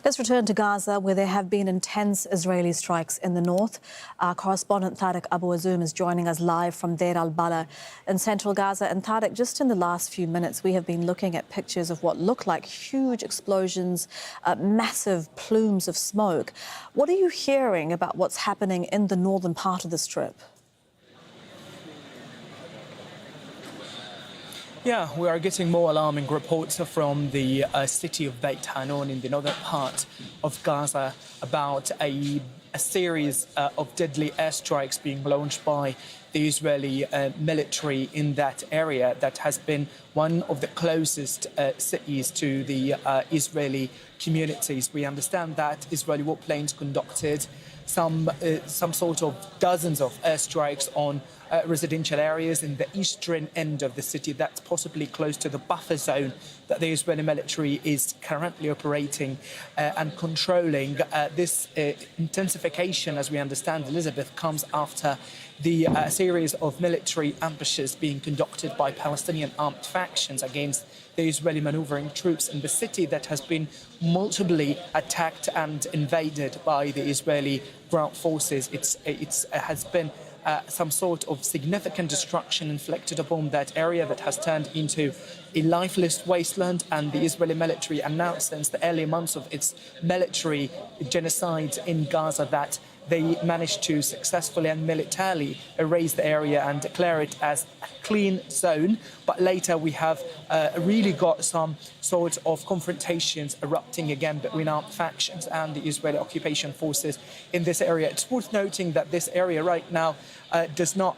Let's return to Gaza, where there have been intense Israeli strikes in the north. Our correspondent Tariq Abu Azoum is joining us live from Deir al-Balah in central Gaza. And Tariq, just in the last few minutes, we have been looking at pictures of what look like huge explosions, massive plumes of smoke. What are you hearing about what's happening in the northern part of the Strip? Yeah, we are getting more alarming reports from the city of Beit Hanun in the northern part of Gaza about a series of deadly airstrikes being launched by the Israeli military in that area that has been one of the closest cities to the Israeli communities. We understand that Israeli warplanes conducted some sort of dozens of airstrikes on residential areas in the eastern end of the city that's possibly close to the buffer zone that the Israeli military is currently operating and controlling. This intensification, as we understand, Elizabeth, comes after the series of military ambushes being conducted by Palestinian armed factions against the Israeli maneuvering troops in the city that has been multiply attacked and invaded by the Israeli ground forces. It has been some sort of significant destruction inflicted upon that area that has turned into a lifeless wasteland, and the Israeli military announced since the early months of its military genocide in Gaza that they managed to successfully and militarily erase the area and declare it as a clean zone. But later we have really got some sort of confrontations erupting again between armed factions and the Israeli occupation forces in this area. It's worth noting that this area right now does not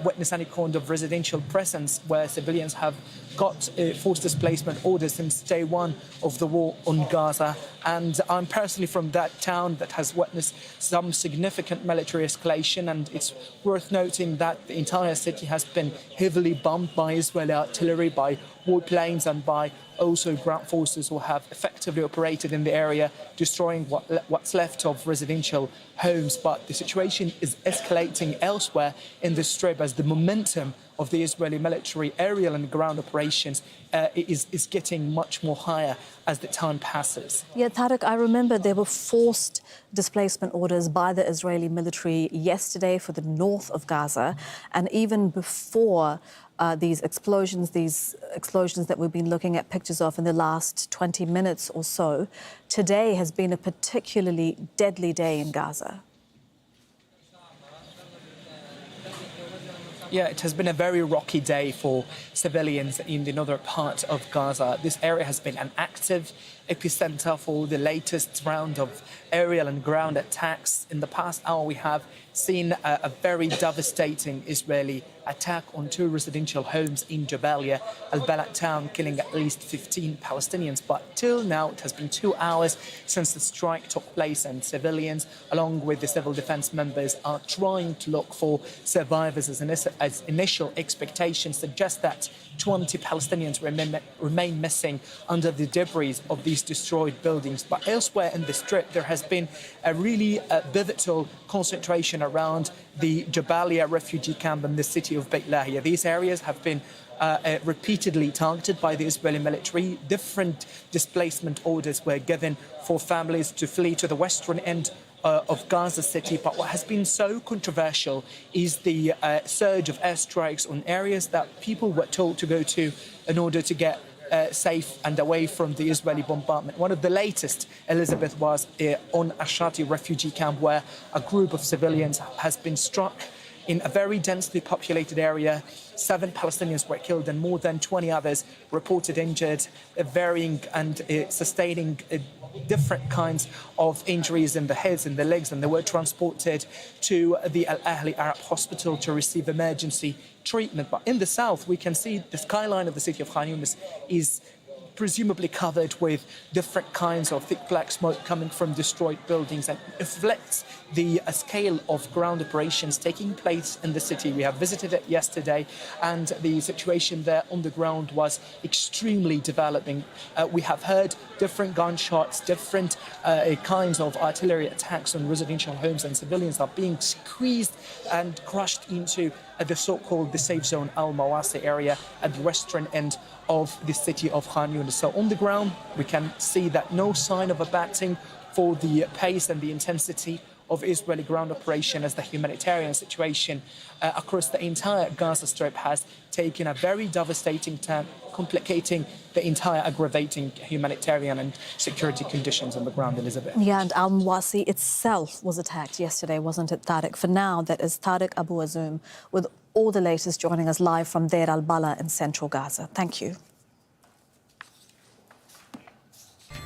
witness any kind of residential presence, where civilians have got forced displacement orders since day one of the war on Gaza. And I'm personally from that town that has witnessed some significant military escalation, and it's worth noting that the entire city has been heavily bombed by Israeli artillery, by warplanes and by also ground forces who have effectively operated in the area, destroying what's left of residential homes. But the situation is escalating elsewhere in the Strip as the momentum of the Israeli military aerial and ground operations is getting much more higher as the time passes. Yeah, Tariq, I remember there were forced displacement orders by the Israeli military yesterday for the north of Gaza, and even before these explosions that we've been looking at pictures of in the last 20 minutes or so, today has been a particularly deadly day in Gaza. Yeah, it has been a very rocky day for civilians in the northern part of Gaza. This area has been an active epicenter for the latest round of aerial and ground attacks. In the past hour, we have seen a very devastating Israeli attack on 2 residential homes in Jabalia, al-Balad town, killing at least 15 Palestinians. But till now, it has been 2 hours since the strike took place, and civilians, along with the civil defense members, are trying to look for survivors. As initial expectations suggest that 20 Palestinians remain missing under the debris of these destroyed buildings. But elsewhere in the Strip, there has been a really pivotal concentration around the Jabalia refugee camp in the city of Beit Lahia. These areas have been repeatedly targeted by the Israeli military. Different displacement orders were given for families to flee to the western end of Gaza City. But what has been so controversial is the surge of airstrikes on areas that people were told to go to in order to get safe and away from the Israeli bombardment. One of the latest, Elizabeth, was on Ashati refugee camp, where a group of civilians has been struck in a very densely populated area. 7 Palestinians were killed and more than 20 others reported injured, varying and sustaining different kinds of injuries in the heads and the legs, and they were transported to the Al Ahli Arab Hospital to receive emergency treatment. But in the south, we can see the skyline of the city of Khan Yunis is presumably covered with different kinds of thick black smoke coming from destroyed buildings, and reflects the scale of ground operations taking place in the city. We have visited it yesterday, and the situation there on the ground was extremely developing. We have heard different gunshots, different kinds of artillery attacks on residential homes, and civilians are being squeezed and crushed into at the so-called the safe zone Al-Mawasi area at the western end of the city of Khan Yunis. So on the ground, we can see that no sign of abating for the pace and the intensity of Israeli ground operation, as the humanitarian situation across the entire Gaza Strip has taken a very devastating turn, complicating the entire aggravating humanitarian and security conditions on the ground, Elizabeth. Yeah, and Al-Mawasi itself was attacked yesterday, wasn't it, Tariq? For now, that is Tariq Abu Azoum with all the latest, joining us live from Deir al-Bala in central Gaza. Thank you.